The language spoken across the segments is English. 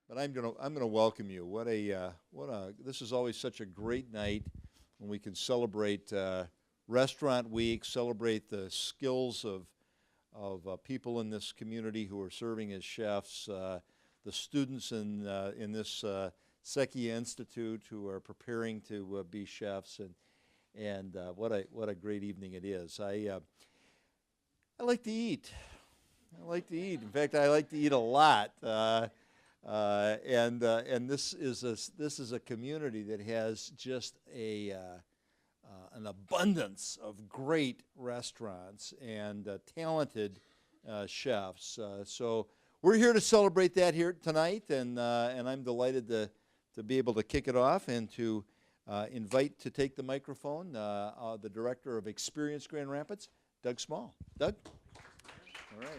But I'm gonna welcome you. This is always such a great night when we can celebrate Restaurant Week, celebrate the skills of people in this community who are serving as chefs, the students in this Secchi Institute who are preparing to be chefs, and what a great evening it is. I like to eat. I like to eat. In fact, I like to eat a lot. And this is a community that has just an abundance of great restaurants and talented chefs. So we're here to celebrate that here tonight, and I'm delighted to be able to kick it off and to invite to take the microphone the Director of Experience Grand Rapids, Doug Small. Doug? All right.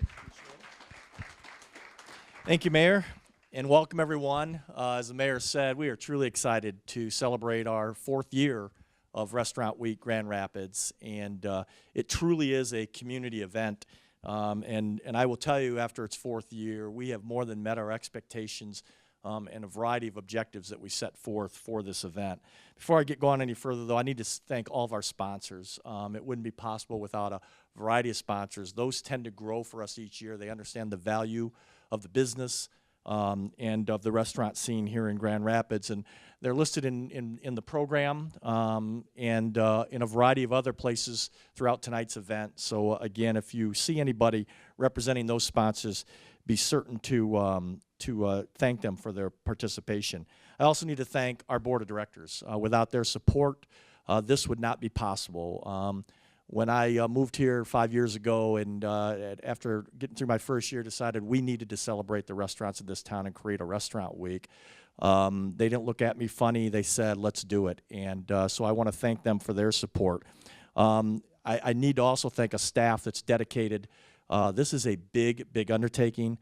Thank you, Mayor, and welcome everyone. As the Mayor said, we are truly excited to celebrate our 4th year of Restaurant Week Grand Rapids, and it truly is a community event. And I will tell you, after its 4th year, we have more than met our expectations and a variety of objectives that we set forth for this event. Before I get going any further, though, I need to thank all of our sponsors. It wouldn't be possible without a variety of sponsors. Those tend to grow for us each year. They understand the value of the business and of the restaurant scene here in Grand Rapids, and they're listed in the program and in a variety of other places throughout tonight's event. So again, if you see anybody representing those sponsors, be certain to thank them for their participation. I also need to thank our board of directors. Without their support, this would not be possible. When I moved here 5 years ago, and after getting through my first year, decided we needed to celebrate the restaurants in this town and create a restaurant week. They didn't look at me funny. They said, let's do it. And so I want to thank them for their support. I need to also thank a staff that's dedicated. This is a big undertaking.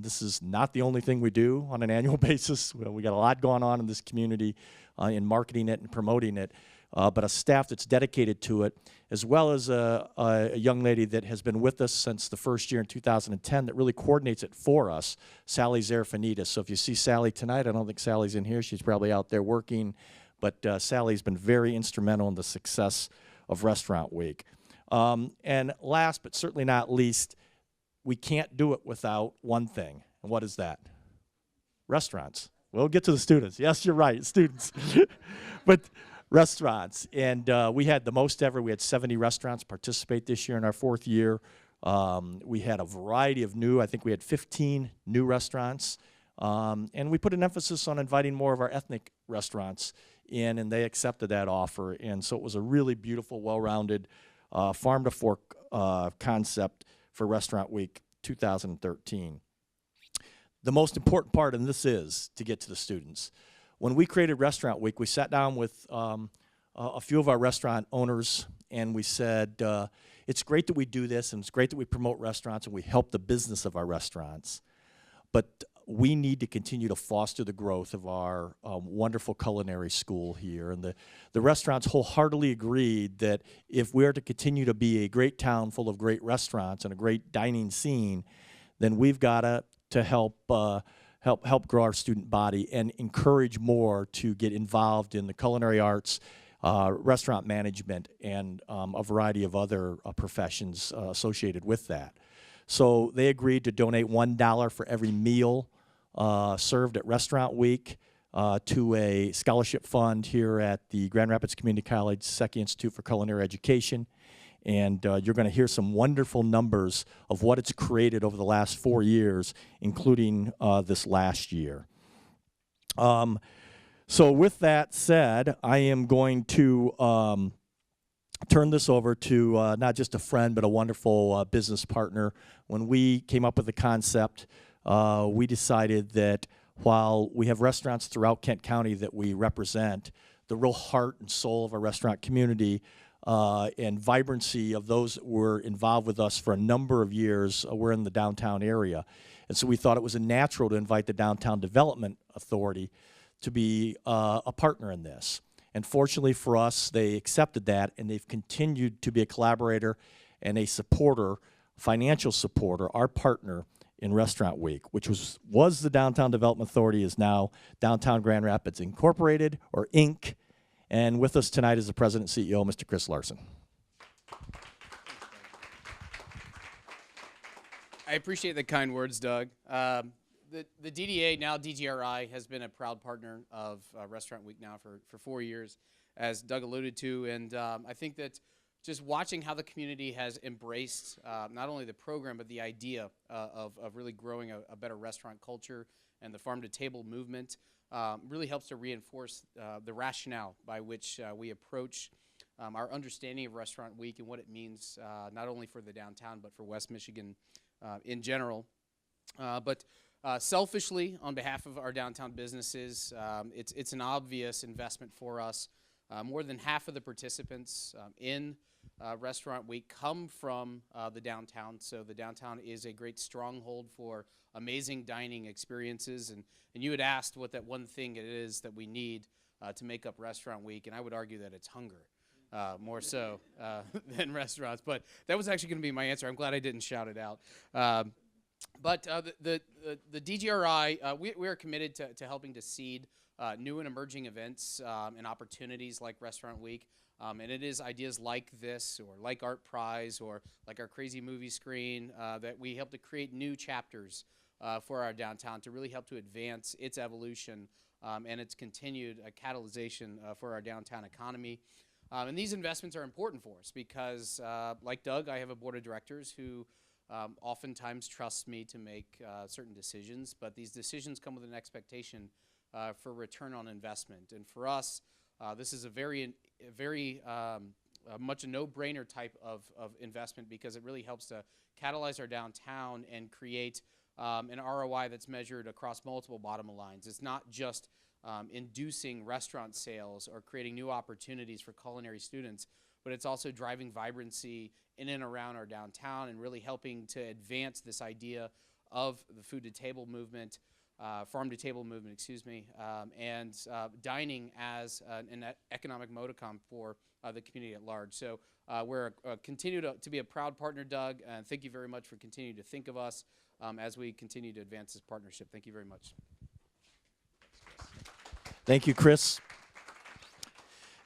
This is not the only thing we do on an annual basis. We got a lot going on in this community in marketing it and promoting it. But a staff that's dedicated to it, as well as a young lady that has been with us since the first year in 2010 that really coordinates it for us, Sally Zerafanitas. So if you see Sally tonight, I don't think Sally's in here. She's probably out there working. But Sally's been very instrumental in the success of Restaurant Week. And last but certainly not least, we can't do it without one thing. And what is that? Restaurants. We'll get to the students. Yes, you're right, students. But restaurants, and we had the most ever. We had 70 restaurants participate this year in our 4th year. We had a variety of I think we had 15 new restaurants, and we put an emphasis on inviting more of our ethnic restaurants in, and they accepted that offer. And so it was a really beautiful, well-rounded farm-to-fork concept for Restaurant Week 2013. The most important part, and this is to get to the students. When we created Restaurant Week, we sat down with a few of our restaurant owners, and we said, it's great that we do this, and it's great that we promote restaurants and we help the business of our restaurants, but we need to continue to foster the growth of our wonderful culinary school here. And the restaurants wholeheartedly agreed that if we are to continue to be a great town full of great restaurants and a great dining scene, then we've got to help grow our student body and encourage more to get involved in the culinary arts, restaurant management, and a variety of other professions associated with that. So they agreed to donate $1 for every meal served at Restaurant Week to a scholarship fund here at the Grand Rapids Community College Secchi Institute for Culinary Education. And you're going to hear some wonderful numbers of what it's created over the last 4 years, including this last year. So with that said, I am going to turn this over to not just a friend, but a wonderful business partner. When we came up with the concept, we decided that while we have restaurants throughout Kent County that we represent, the real heart and soul of our restaurant community and vibrancy of those that were involved with us for a number of years were in the downtown area. And so we thought it was natural to invite the Downtown Development Authority to be a partner in this. And fortunately for us, they accepted that, and they've continued to be a collaborator and a supporter, financial supporter, our partner in Restaurant Week, which was the Downtown Development Authority, is now Downtown Grand Rapids Incorporated, or Inc. And with us tonight is the President and CEO, Mr. Chris Larson. I appreciate the kind words, Doug. The DDA, now DGRI, has been a proud partner of Restaurant Week now for 4 years, as Doug alluded to. And I think that just watching how the community has embraced not only the program, but the idea of really growing a better restaurant culture and the farm-to-table movement really helps to reinforce the rationale by which we approach our understanding of Restaurant Week and what it means not only for the downtown, but for West Michigan in general. But selfishly, on behalf of our downtown businesses, it's an obvious investment for us. More than half of the participants in Restaurant Week come from the downtown, so the downtown is a great stronghold for amazing dining experiences. And you had asked what that one thing it is that we need to make up Restaurant Week, and I would argue that it's hunger. More so than restaurants, but that was actually going to be my answer. I'm glad I didn't shout it out. But the DGRI, we are committed to helping to seed new and emerging events and opportunities like Restaurant Week. And it is ideas like this, or like Art Prize, or like our Crazy Movie Screen, that we help to create new chapters for our downtown to really help to advance its evolution and its continued catalyzation for our downtown economy. And these investments are important for us because, like Doug, I have a board of directors who oftentimes trusts me to make certain decisions, but these decisions come with an expectation for return on investment. And for us, this is a very much a no-brainer type of investment because it really helps to catalyze our downtown and create an ROI that's measured across multiple bottom lines. It's not just inducing restaurant sales or creating new opportunities for culinary students, but it's also driving vibrancy in and around our downtown and really helping to advance this idea of the food-to-table movement, farm-to-table movement, excuse me, and dining as an economic modicum for the community at large. So we're continue to be a proud partner, Doug, and thank you very much for continuing to think of us as we continue to advance this partnership. Thank you very much. Thank you, Chris.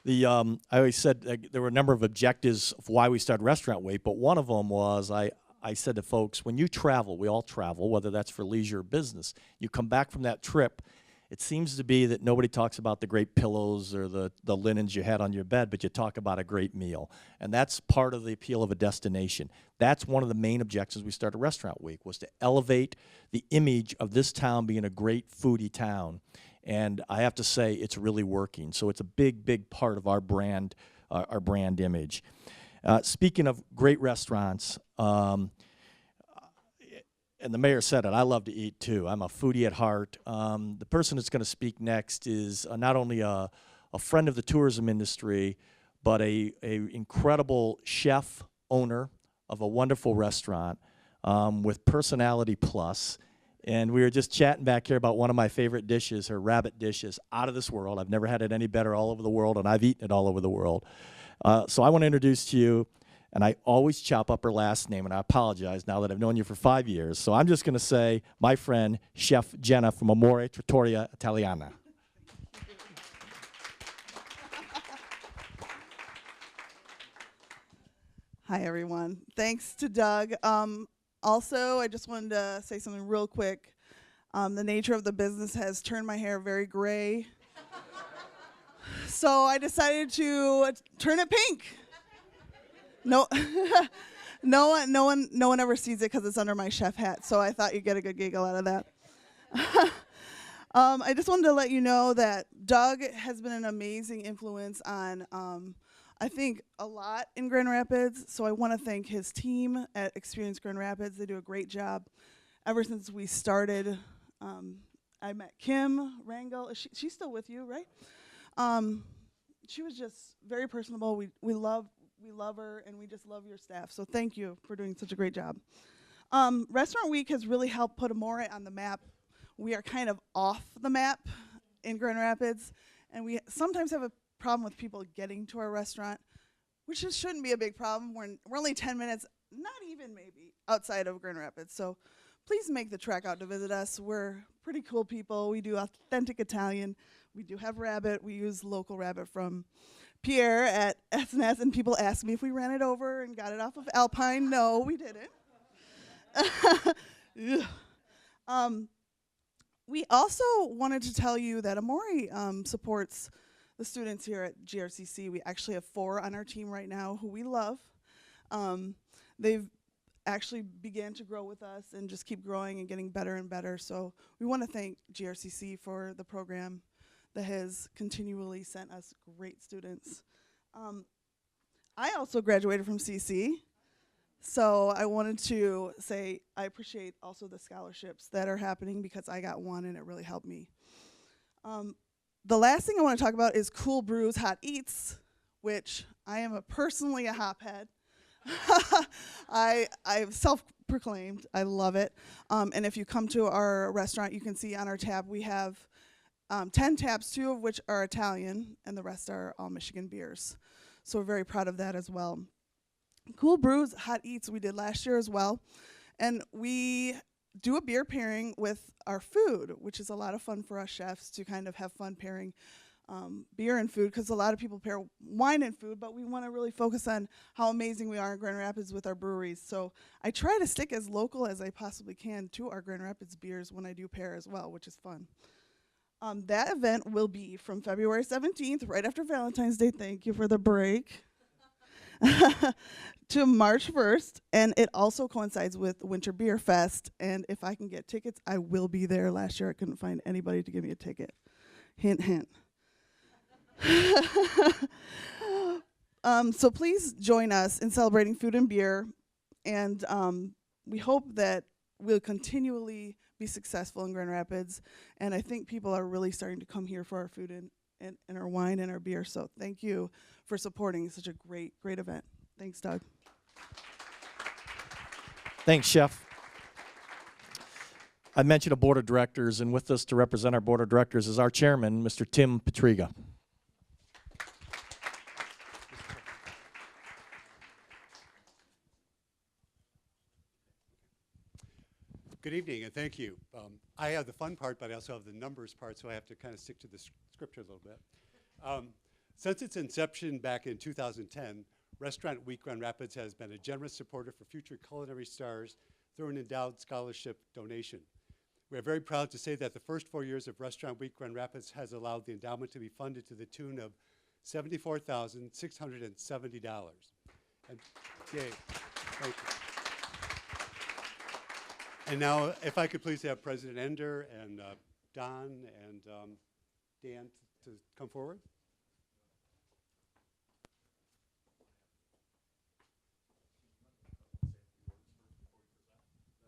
I always said there were a number of objectives of why we started Restaurant Week, but one of them was I said to folks, when you travel, we all travel, whether that's for leisure or business, you come back from that trip, it seems to be that nobody talks about the great pillows or the linens you had on your bed, but you talk about a great meal. And that's part of the appeal of a destination. That's one of the main objectives we started Restaurant Week, was to elevate the image of this town being a great foodie town. And I have to say, it's really working. So it's a big, big part of our brand image. Speaking of great restaurants, and the mayor said it, I love to eat too. I'm a foodie at heart. The person that's going to speak next is not only a friend of the tourism industry, but a incredible chef owner of a wonderful restaurant with personality plus. And we were just chatting back here about one of my favorite dishes, her rabbit dish is out of this world. I've never had it any better all over the world, and I've eaten it all over the world. So I want to introduce to you, and I always chop up her last name, and I apologize now that I've known you for 5 years. So I'm just going to say, my friend, Chef Jenna from Amore Trattoria Italiana. Hi, everyone. Thanks to Doug. Also, I just wanted to say something real quick. The nature of the business has turned my hair very gray. So I decided to turn it pink. No, no one ever sees it because it's under my chef hat. So I thought you'd get a good giggle out of that. I just wanted to let you know that Doug has been an amazing influence on, I think, a lot in Grand Rapids. So I want to thank his team at Experience Grand Rapids. They do a great job. Ever since we started, I met Kim Rangel. She's still with you, right? She was just very personable. We love her, and we just love your staff. So thank you for doing such a great job. Restaurant Week has really helped put Amore on the map. We are kind of off the map in Grand Rapids, and we sometimes have a problem with people getting to our restaurant, which just shouldn't be a big problem. We're only 10 minutes, not even maybe, outside of Grand Rapids. So please make the trek out to visit us. We're pretty cool people. We do authentic Italian. We do have rabbit. We use local rabbit from Pierre at SNS, and people ask me if we ran it over and got it off of Alpine. No, we didn't. We also wanted to tell you that Amori supports the students here at GRCC. We actually have 4 on our team right now who we love. They've actually began to grow with us and just keep growing and getting better and better. So we want to thank GRCC for the program that has continually sent us great students. I also graduated from CC, so I wanted to say I appreciate also the scholarships that are happening because I got one and it really helped me. The last thing I want to talk about is Cool Brews Hot Eats, which I am personally a hophead. I've self-proclaimed. I love it. And if you come to our restaurant, you can see on our tab we have 10 taps, 2 of which are Italian, and the rest are all Michigan beers. So we're very proud of that as well. Cool Brews Hot Eats we did last year as well. And we do a beer pairing with our food, which is a lot of fun for us chefs to kind of have fun pairing beer and food, because a lot of people pair wine and food, but we want to really focus on how amazing we are in Grand Rapids with our breweries. So I try to stick as local as I possibly can to our Grand Rapids beers when I do pair as well, which is fun. That event will be from February 17th, right after Valentine's Day, thank you for the break, to March 1st, and it also coincides with Winter Beer Fest, and if I can get tickets, I will be there. Last year I couldn't find anybody to give me a ticket. Hint, hint. So please join us in celebrating food and beer, and we hope that we'll continually be successful in Grand Rapids, and I think people are really starting to come here for our food and our wine and our beer, so thank you for supporting such a great event. Thanks, Doug. Thanks, Chef. I mentioned a board of directors, and with us to represent our board of directors is our chairman, Mr. Tim Petriga. Good evening, and thank you. I have the fun part, but I also have the numbers part, so I have to kind of stick to the scripture a little bit. Since its inception back in 2010, Restaurant Week Grand Rapids has been a generous supporter for future culinary stars through an endowed scholarship donation. We are very proud to say that the first 4 years of Restaurant Week Grand Rapids has allowed the endowment to be funded to the tune of $74,670. And yay, thank you. And now, if I could please have President Ender and Don and Dan to come forward.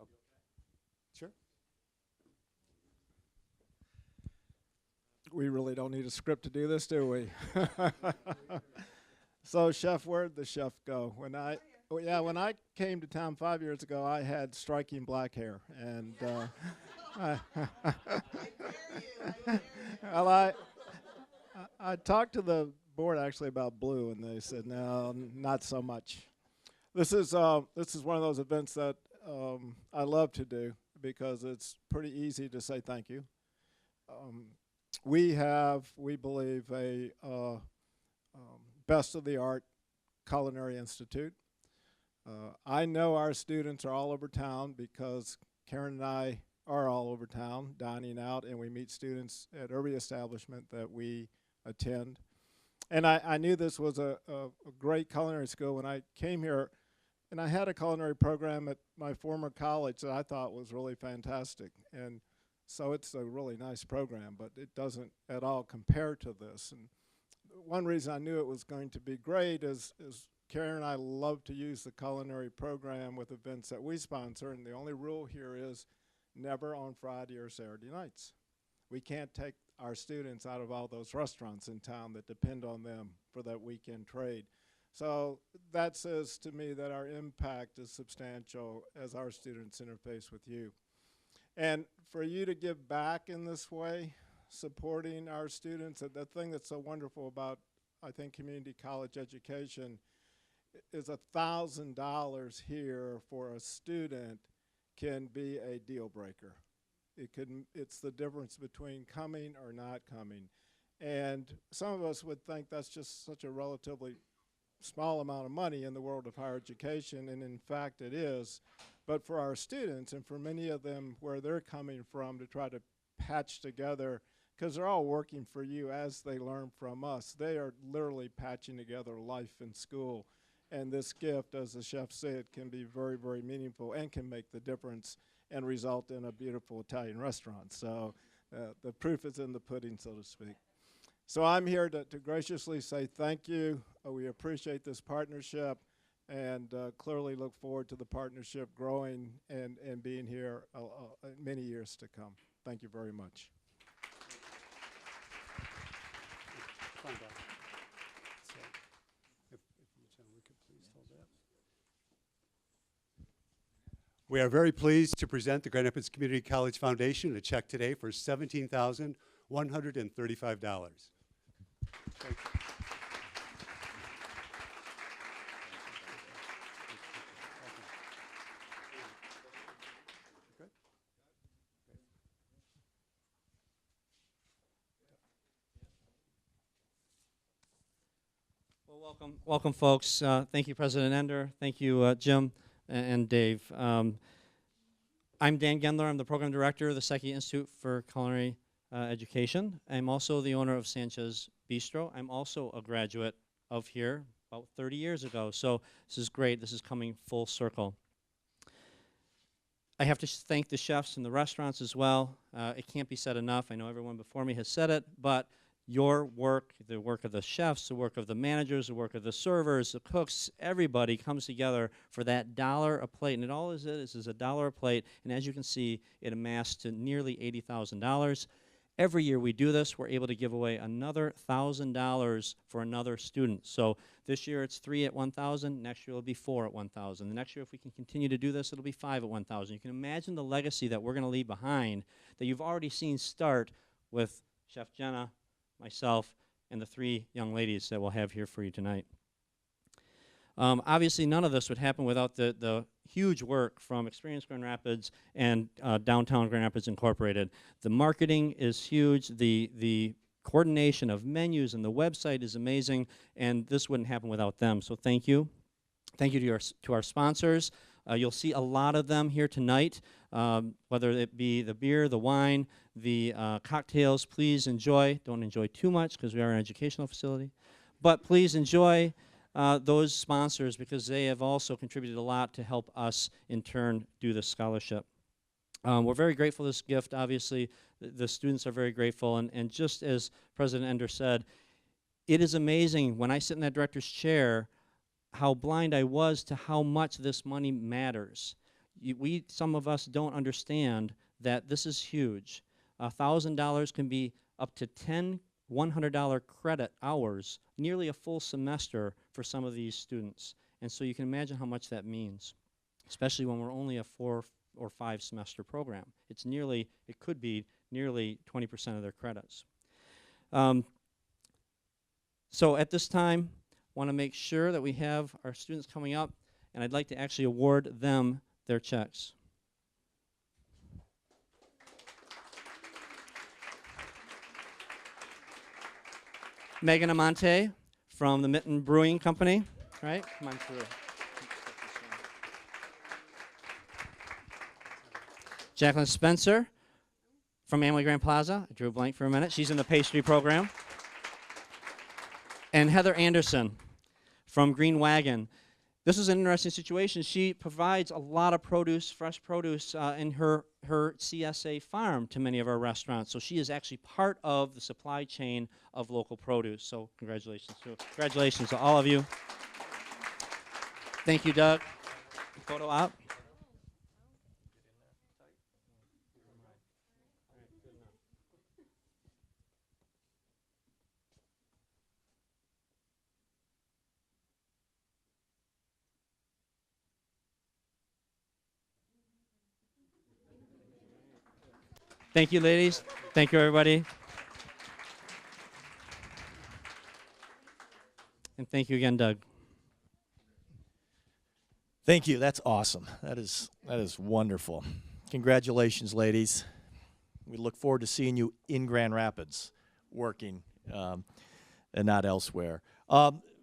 Oh. Sure. We really don't need a script to do this, do we? So, Chef, where'd the chef go? When I came to town 5 years ago, I had striking black hair, and well, I talked to the board actually about blue, and they said no, not so much. This is one of those events that I love to do because it's pretty easy to say thank you. We believe, a best-of-the-art culinary institute. I know our students are all over town because Karen and I are all over town dining out, and we meet students at every establishment that we attend. And I knew this was a great culinary school when I came here, and I had a culinary program at my former college that I thought was really fantastic. And so it's a really nice program, but it doesn't at all compare to this. And one reason I knew it was going to be great is Karen and I love to use the culinary program with events that we sponsor, and the only rule here is never on Friday or Saturday nights. We can't take our students out of all those restaurants in town that depend on them for that weekend trade. So that says to me that our impact is substantial as our students interface with you. And for you to give back in this way, supporting our students, the thing that's so wonderful about, I think, community college education is $1,000 here for a student can be a deal breaker. It's the difference between coming or not coming. And some of us would think that's just such a relatively small amount of money in the world of higher education, and in fact it is. But for our students, and for many of them where they're coming from to try to patch together, because they're all working for you as they learn from us, they are literally patching together life in school. And this gift, as the chef said, can be very, very meaningful and can make the difference and result in a beautiful Italian restaurant. So the proof is in the pudding, so to speak. So I'm here to graciously say thank you. We appreciate this partnership and clearly look forward to the partnership growing and being here many years to come. Thank you very much. Fine, Bob. So, if you gentlemen could please hold that. We are very pleased to present the Grand Rapids Community College Foundation a check today for $17,135. Thank you. Good. Well, welcome, folks. Thank you, President Ender. Thank you, Jim and Dave. I'm Dan Gendler. I'm the program director of the Secchi Institute for Culinary Education. I'm also the owner of Sanchez Bistro. I'm also a graduate of here about 30 years ago. So this is great. This is coming full circle. I have to thank the chefs and the restaurants as well. It can't be said enough. I know everyone before me has said it, but your work, the work of the chefs, the work of the managers, the work of the servers, the cooks, everybody comes together for that $1 a plate. And it all is $1 a plate. And as you can see, it amassed to nearly $80,000. Every year we do this, we're able to give away another $1,000 for another student. So this year it's 3 at 1,000. Next year it'll be 4 at 1,000. The next year, if we can continue to do this, it'll be 5 at 1,000. You can imagine the legacy that we're going to leave behind that you've already seen start with Chef Jenna, myself, and the 3 young ladies that we'll have here for you tonight. Obviously, none of this would happen without the huge work from Experience Grand Rapids and Downtown Grand Rapids Incorporated. The marketing is huge. The coordination of menus and the website is amazing, and this wouldn't happen without them. So thank you. Thank you to our sponsors. You'll see a lot of them here tonight, whether it be the beer, the wine, the cocktails. Please enjoy. Don't enjoy too much because we are an educational facility. But please enjoy those sponsors because they have also contributed a lot to help us, in turn, do this scholarship. We're very grateful for this gift. Obviously, the students are very grateful. And just as President Ender said, it is amazing when I sit in that director's chair how blind I was to how much this money matters. Some of us don't understand that this is huge. $1,000 can be up to 10 $100 credit hours, nearly a full semester for some of these students. And so you can imagine how much that means, especially when we're only a 4 or 5 semester program. It could be nearly 20% of their credits. So at this time, want to make sure that we have our students coming up, and I'd like to actually award them their checks. Megan Amante from the Mitten Brewing Company, right? Come on through. Jacqueline Spencer from Amway Grand Plaza. I drew a blank for a minute. She's in the pastry program. And Heather Anderson from Green Wagon. This is an interesting situation. She provides a lot of produce, fresh produce, in her CSA farm to many of our restaurants. So she is actually part of the supply chain of local produce. So congratulations to all of you. Thank you, Doug. Photo op. Thank you, ladies. Thank you, everybody. And thank you again, Doug. Thank you. That's awesome. That is wonderful. Congratulations, ladies. We look forward to seeing you in Grand Rapids working and not elsewhere.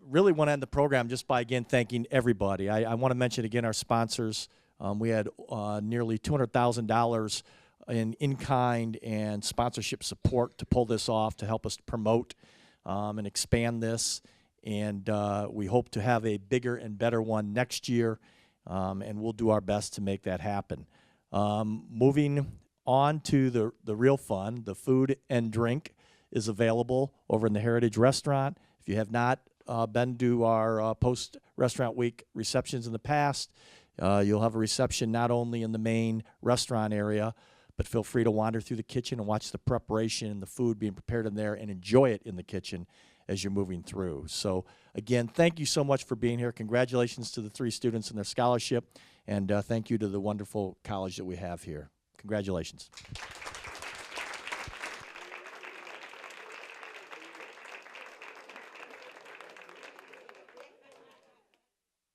Really want to end the program just by, again, thanking everybody. I want to mention again our sponsors. We had nearly $200,000 in-kind and sponsorship support to pull this off, to help us promote and expand this. And we hope to have a bigger and better one next year, and we'll do our best to make that happen. Moving on to the real fun, the food and drink is available over in the Heritage Restaurant. If you have not been to our post-restaurant week receptions in the past, you'll have a reception not only in the main restaurant area, but feel free to wander through the kitchen and watch the preparation and the food being prepared in there and enjoy it in the kitchen as you're moving through. So again, thank you so much for being here. Congratulations to the 3 students and their scholarship, and thank you to the wonderful college that we have here. Congratulations.